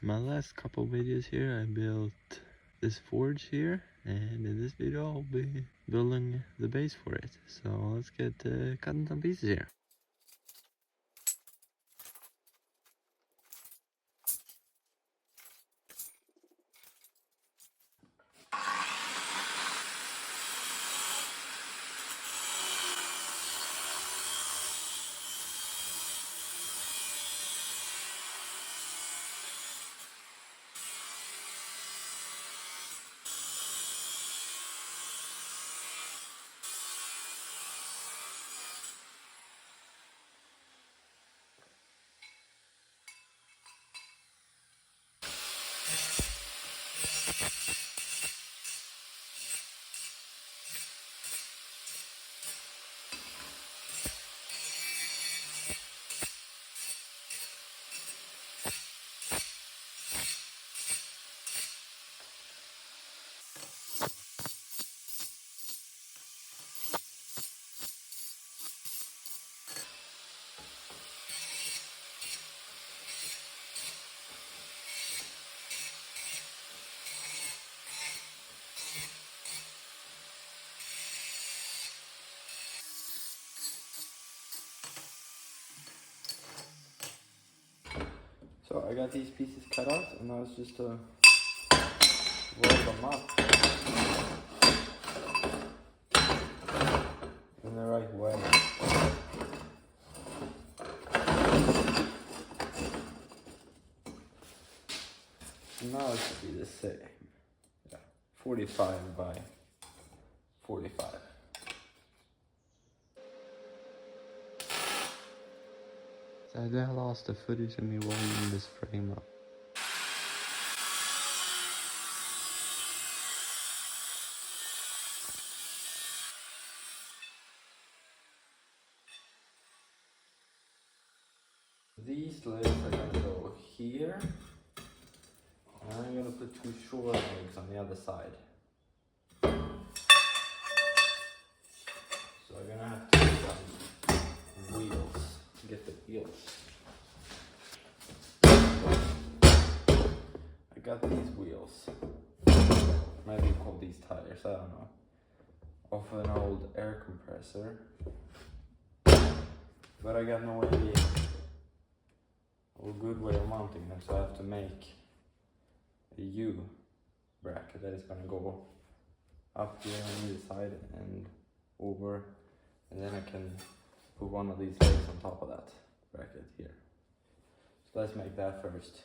my last couple videos here, I built this forge here, and in this video I'll be building the base for it. So let's get cutting some pieces here. So I got these pieces cut out, and now it's just to roll them up in the right way. Now it should be the same. Yeah, 45 by 45. So I lost the footage of me welding this frame up. These legs are gonna go here, and I'm gonna put two short legs on the other side. So I'm gonna have to get some wheels to get the wheels. I got these wheels. Maybe you call these tires, I don't know. Off an old air compressor. But I got no idea a good way of mounting them, so I have to make a U bracket that is gonna go up here on either side and over, and then I can put one of these legs on top of that bracket here. So let's make that first.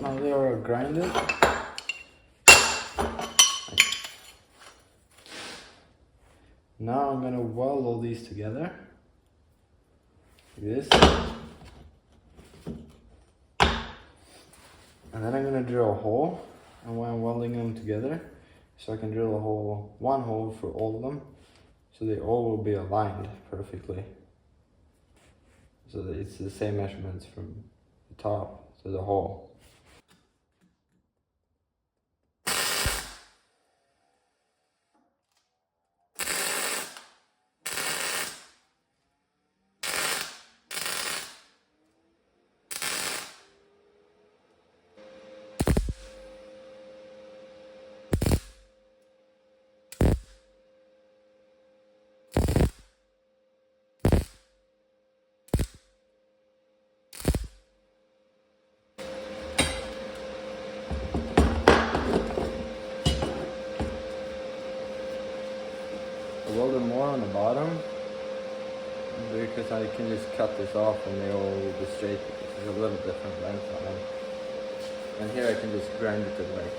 Now they are grinded. Now I'm gonna weld all these together, like this. And then I'm gonna drill a hole, and when I'm welding them together, so I can drill a hole, one hole for all of them, so they all will be aligned perfectly. So that it's the same measurements from the top to the hole. welded more on the bottom because I can just cut this off and they all will be straight. There's a little different length on them. And here I can just grind it away.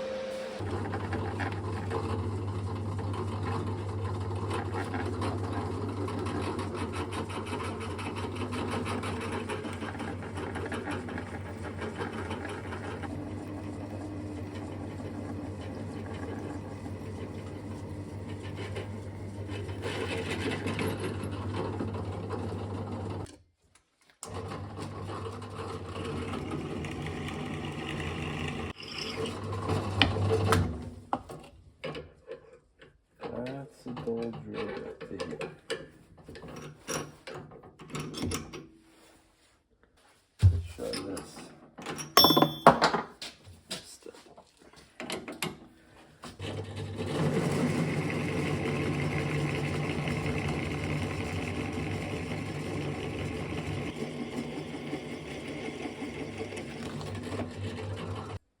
That's a dull drill bit. Let's try this.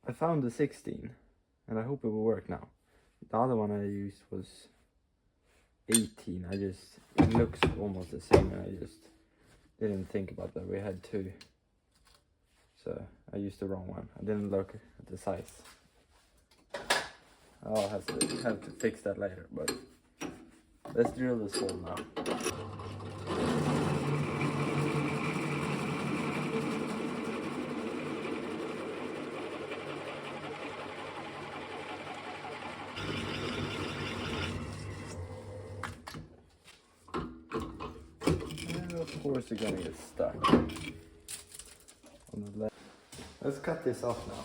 I found the 16 and I hope it will work now. The other one I used was 18. It looks almost the same and I just didn't think about that. We had two. So I used the wrong one. I didn't look at the size. I'll have to fix that later, but let's drill this hole now. Of course you're gonna get stuck on the left. Let's cut this off now.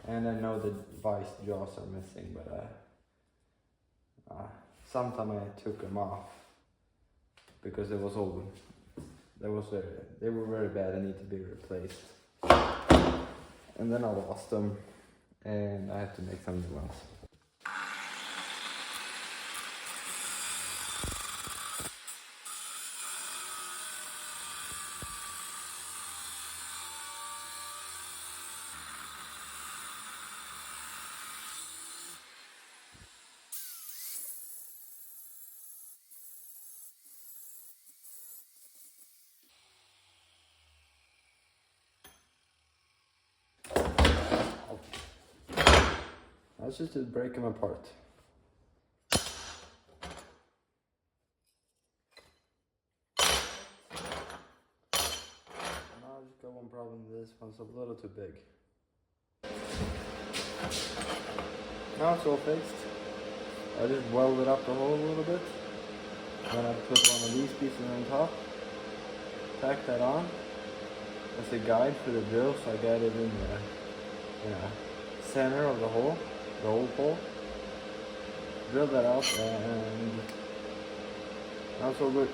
And I know the vice jaws are missing, but sometime I took them off because it was old. They were very bad and need to be replaced. And then I lost them and I had to make some new ones. That's just to break them apart. Now I just got one problem. This one's a little too big. Now it's all fixed. I just welded up the hole a little bit. Then I put one of these pieces on top. Tack that on. That's a guide for the drill, so I got it in the center of the hole. The whole hole, drill that out, and that's all good.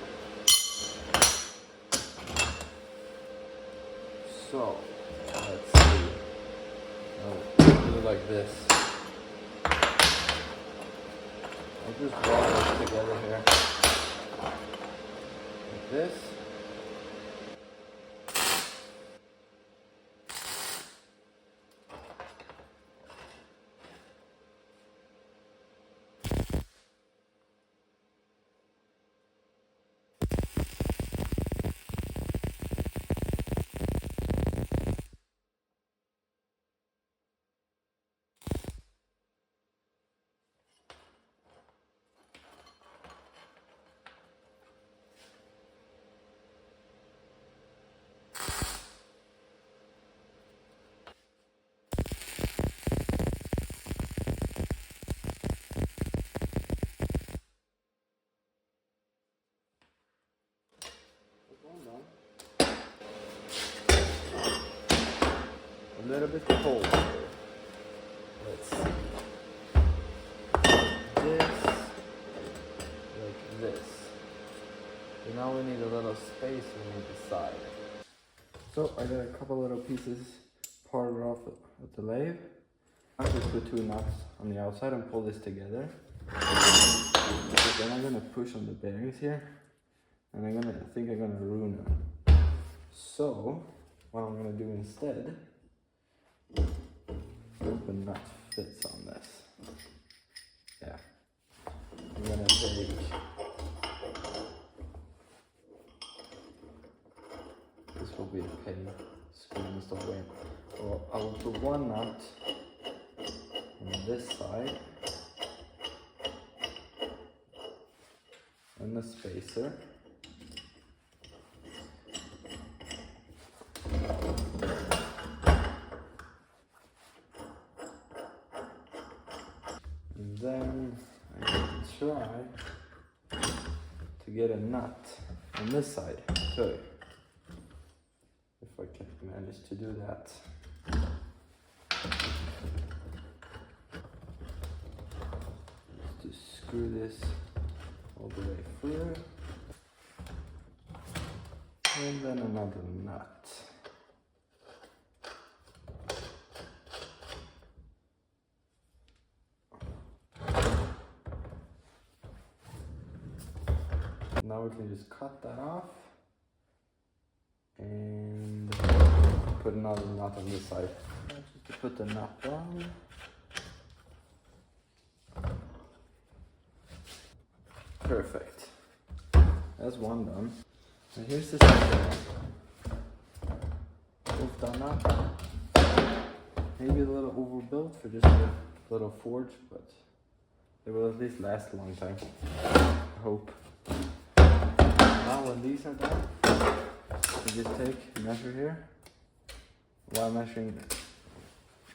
So let's see. I'll do it like this. I'll just draw this together here, like this. A little bit cold. Let's see. This, like this. So now we need a little space on the side. So I got a couple little pieces parted off at the lathe. I just put two nuts on the outside and pull this together. Then I'm gonna push on the bearings here, and I think I'm gonna ruin them. So what I'm gonna do instead, open nut fits on this. Yeah. I'm gonna take this will be a pain. Screwing this away. Well, I will put one nut on this side and the spacer. And then I can try to get a nut on this side too. If I can manage to do that. Just to screw this all the way through. And then another nut. Now we can just cut that off and put another nut on this side. Just to put the nut on. Perfect. That's one done. So here's the second one. Both done up. Maybe a little overbuilt for just a little forge, but it will at least last a long time. I hope. Now when these are done, you just take, measure here. Why I'm measuring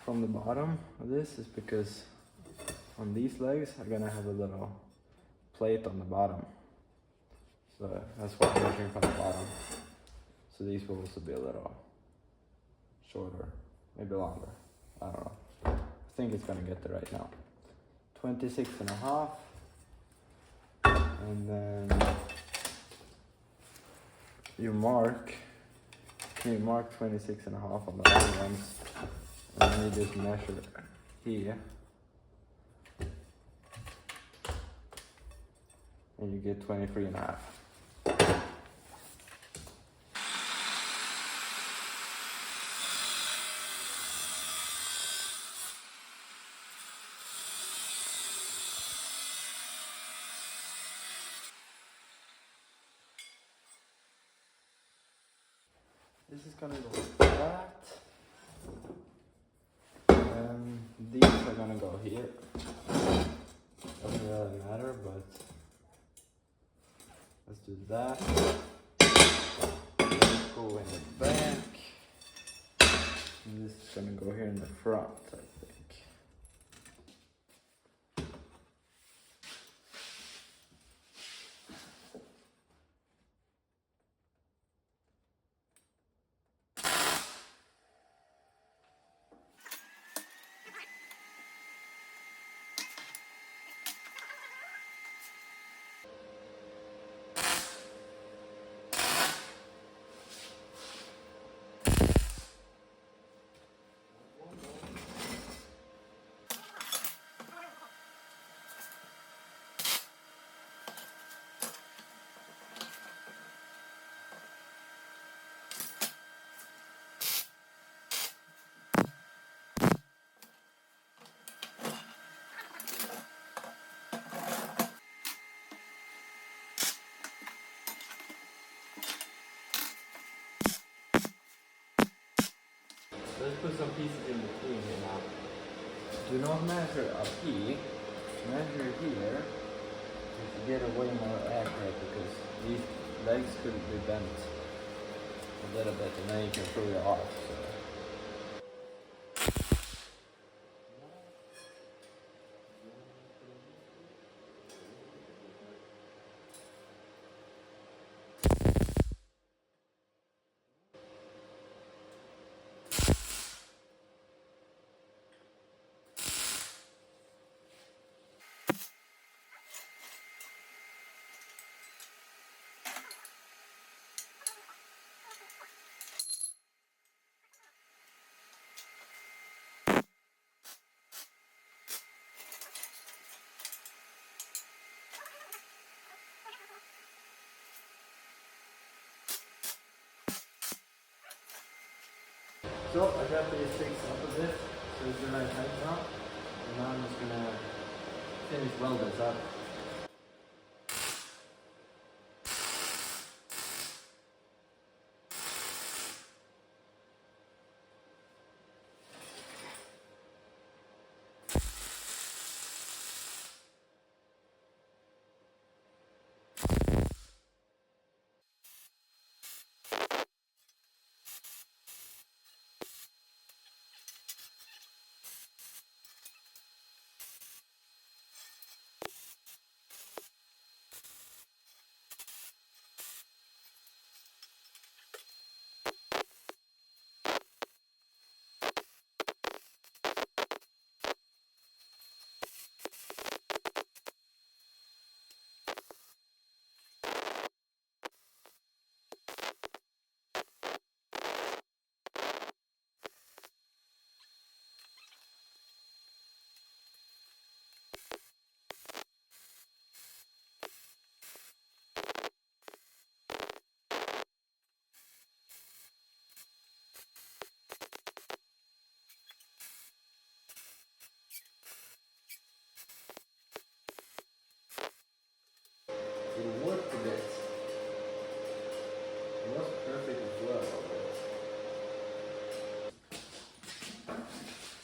from the bottom of this is because on these legs I'm gonna have a little plate on the bottom. So that's why I'm measuring from the bottom. So these will also be a little shorter, maybe longer. I don't know. I think it's gonna get there right now. 26.5. And then you mark 26.5 on the long ones, and then you just measure here, and you get 23.5. This is gonna go like that. And these are gonna go here. Doesn't really matter, but let's do that. Let's go in the back. And this is gonna go here in the front, I think. Let's put some pieces in between here now. Do not measure up here, measure here to get a way more accurate, because these legs could be bent a little bit and then you can throw it off. So. So I got these things up a bit, so it's the right height now. And now I'm just gonna finish weld this up. It worked a bit. It was perfect as well.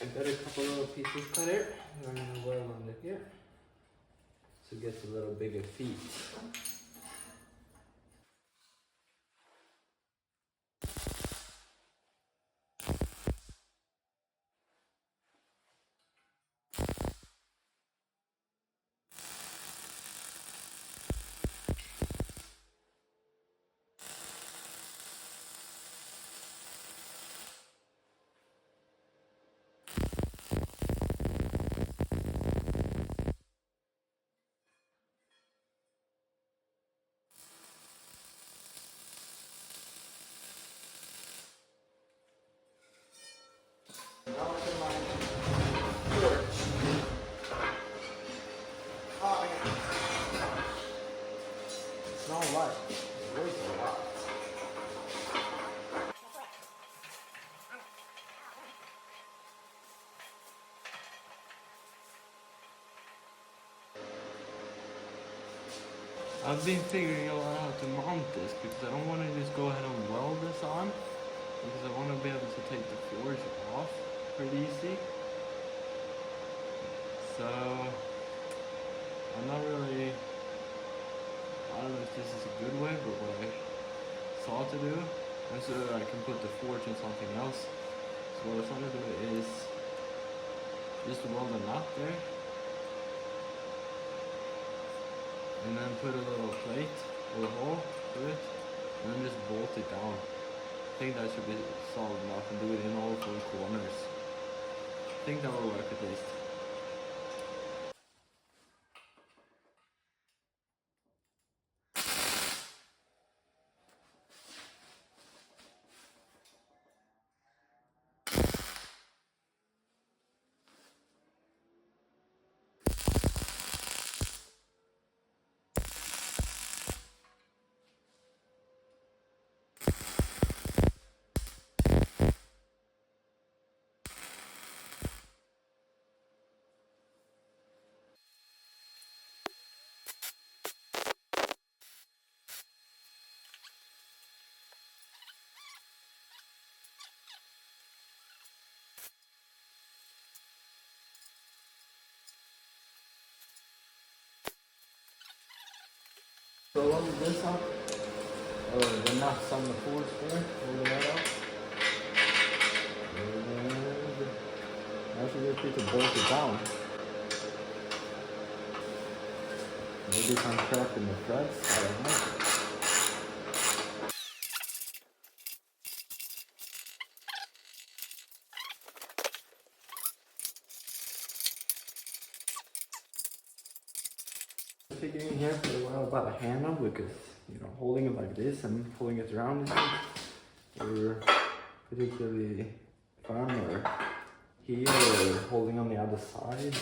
I got a couple little pieces cut here. I'm gonna weld under here so it gets a little bigger feet. Now to my torch. Oh yeah. It's not light. It weighs a lot. I've been figuring out how to mount this because I don't want to just go ahead and weld this on, because I want to be able to take the forge off pretty easy. So I'm not really, I don't know if this is a good way, but what I saw to do is so that I can put the forge in something else. So what I thought to do is just weld a nut there, and then put a little plate or a hole to it, and then just bolt it down. I think that should be solid enough, and do it in all 4 corners. I think that will work at least. So load this up, or the nuts on the forge there, hold that up. And now should just need to bolt it down. Maybe some crack in the threads, I don't know. Figuring here for a while about a handle, because holding it like this and pulling it around or particularly firm, or here or holding on the other side.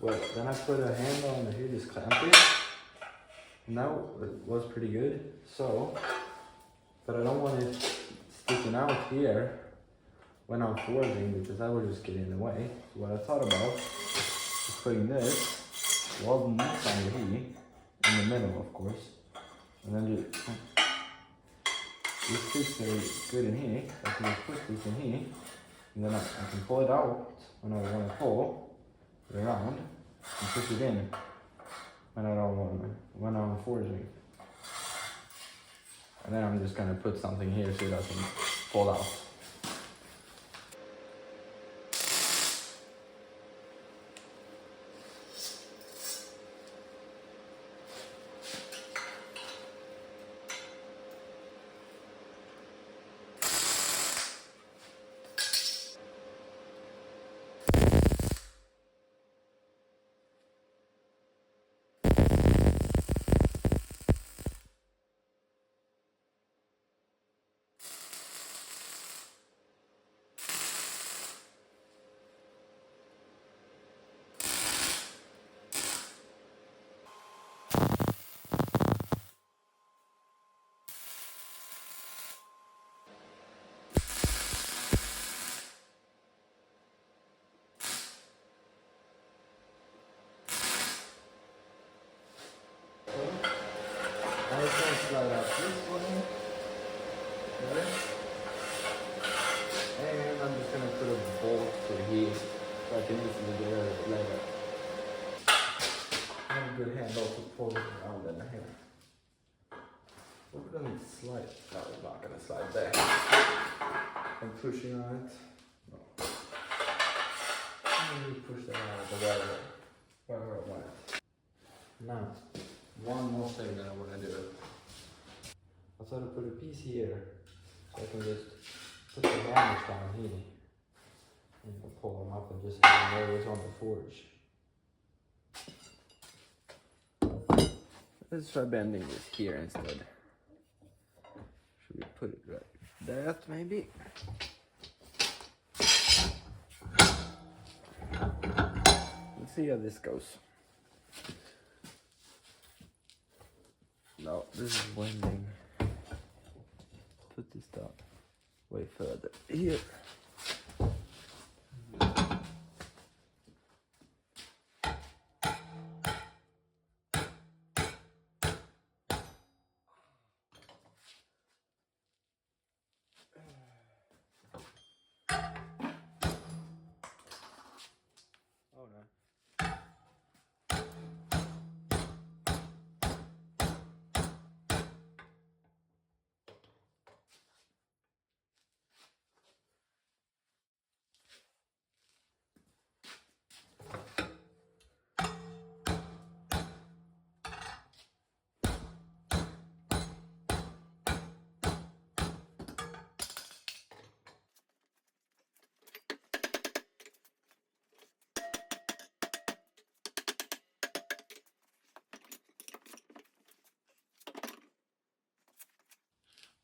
But then I put a handle on here, just clamp it, and that was pretty good. So, but I don't want it sticking out here when I'm forging, because I will just get in the way. So what I thought about is putting this welding this on here, in the middle of course, and then this fits very good in here. I can just put this in here, and then I can pull it out when I want to pull it around, and push it in when I don't want to, when I'm forging. And then I'm just gonna put something here so it doesn't fall out. I can slide out this one, there. And I'm just gonna put a bolt to here so I can easily get it later. I have a good handle to pull it around in here. We're gonna slide. No, we're not gonna slide there. I'm pushing on it. No. I'm gonna push that out of the way where I want it. Now, one more thing that I want to do. I thought I'd put a piece here so I can just put the hammers down here and pull them up and just have them always on the forge. Let's try bending this here instead. Should we put it right that maybe? Let's see how this goes. No, this is winding. Put this down way further here. Oh no.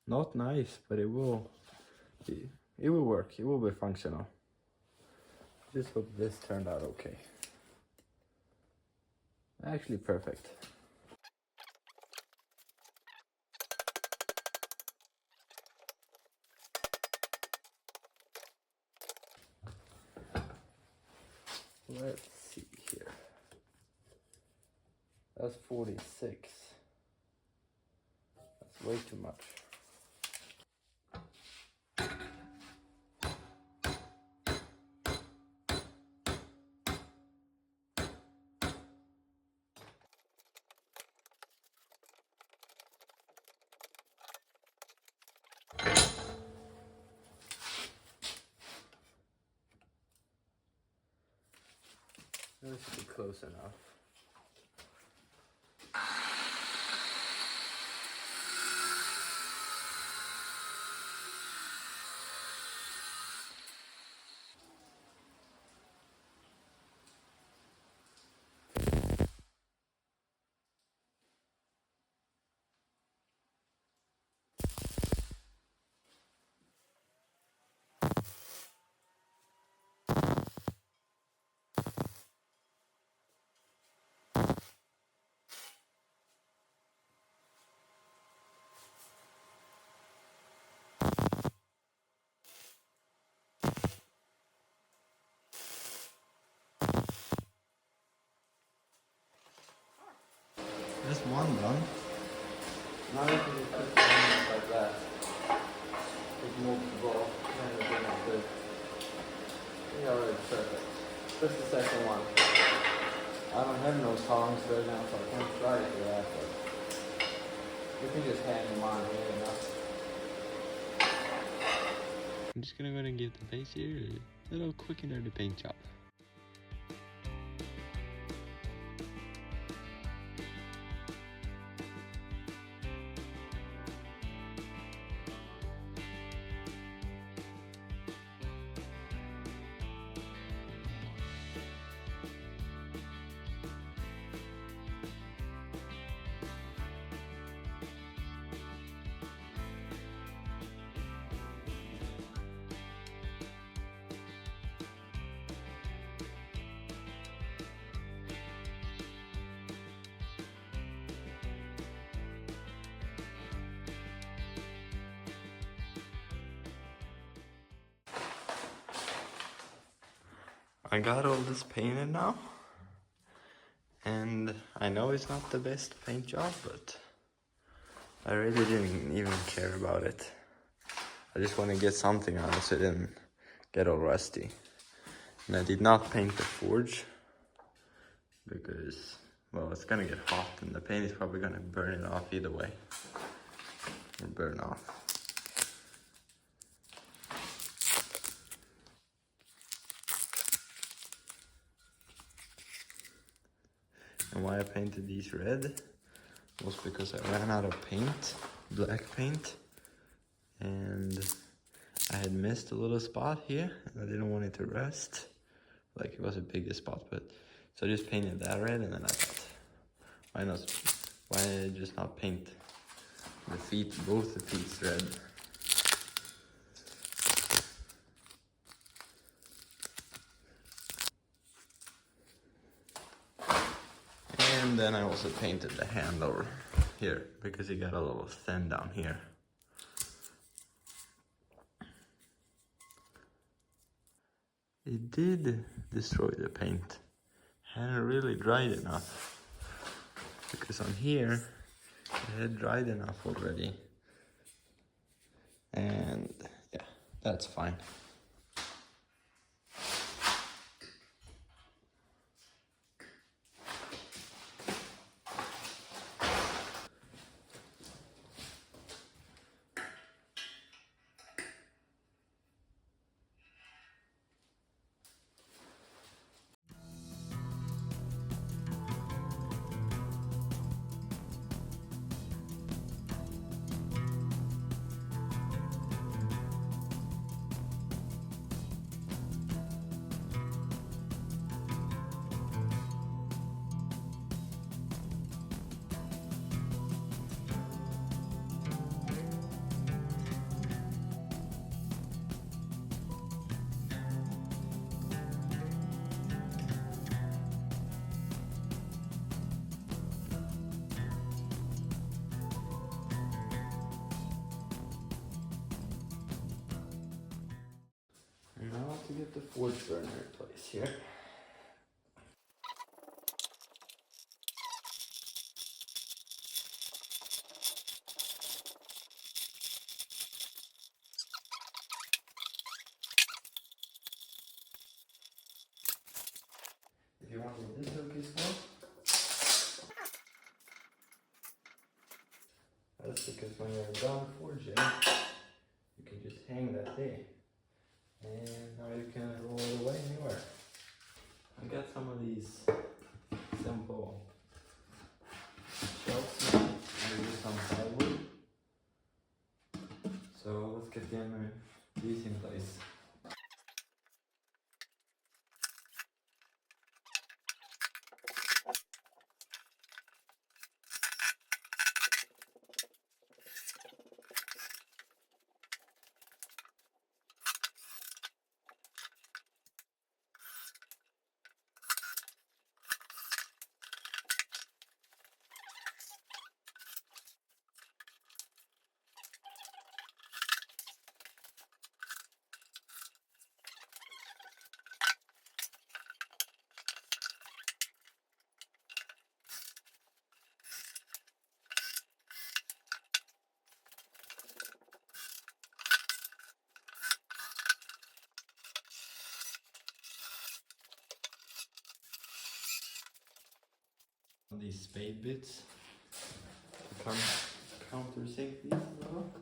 Not nice, but it will work. It will be functional. Just hope this turned out okay. Actually perfect. Let's see here. That's 46. That's way too much. This should be close enough. one done. Now you can just put it like that. With multiple and everything like this. Yeah, already perfect. Just the second one. I don't have no tongs right now, so I can't try it for that, but you can just hang them on here enough. I'm just gonna go ahead and give the base here a little quick and dirty paint job. I got all this painted now, and I know it's not the best paint job, but I really didn't even care about it. I just want to get something on it so it didn't get all rusty. And I did not paint the forge because, well, it's gonna get hot and the paint is probably gonna burn it off either way. Or burn off. And why I painted these red was because I ran out of paint, black paint, and I had missed a little spot here and I didn't want it to rust. Like it was a bigger spot, but so I just painted that red, and then I thought, why just not paint the feet, both the feet red? And then I also painted the handle here because it got a little thin down here. It did destroy the paint. Hadn't really dried enough. Because on here, it had dried enough already. And yeah, that's fine. Now to get the forge burner in place here. If you want what this hook is for, that's because when you're done forging, you can just hang that there. And now you can roll it away anywhere. I got some of these simple shelves here. I use some plywood. So let's get these in place. spade bits to countersink these a little.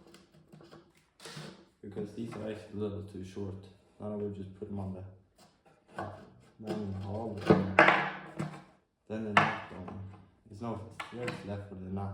Because these are actually a little too short. Now I will just put them on the hole. Then the nut on. There's no threads left for the nut.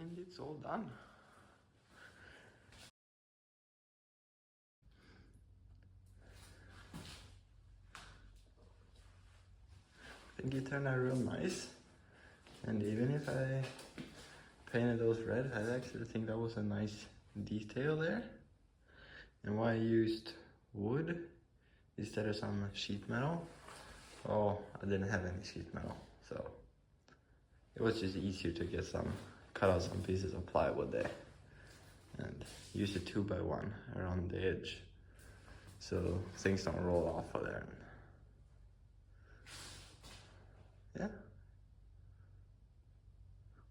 And it's all done. I think it turned out real nice. And even if I painted those red, I actually think that was a nice detail there. And why I used wood instead of some sheet metal, oh, I didn't have any sheet metal, so it was just easier to get cut out some pieces of plywood there and use a 2x1 around the edge so things don't roll off of there. Yeah,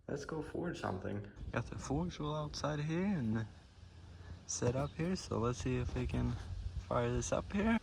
let's go forge something. Got the forge wheel outside here and set up here, so let's see if we can fire this up here.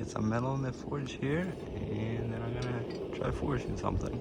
Some metal in the forge here, and then I'm gonna try forging something.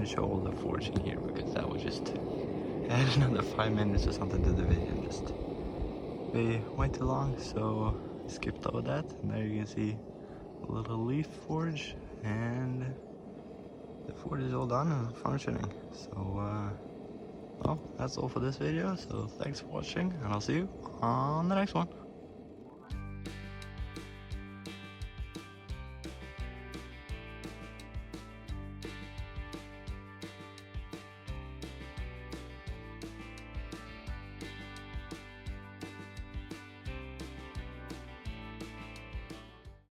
Show all the forging here because that would just add another 5 minutes or something to the video and just be way too long, so I skipped over that. And there you can see a little leaf forge, and the forge is all done and functioning. So well, that's all for this video, so thanks for watching and I'll see you on the next one.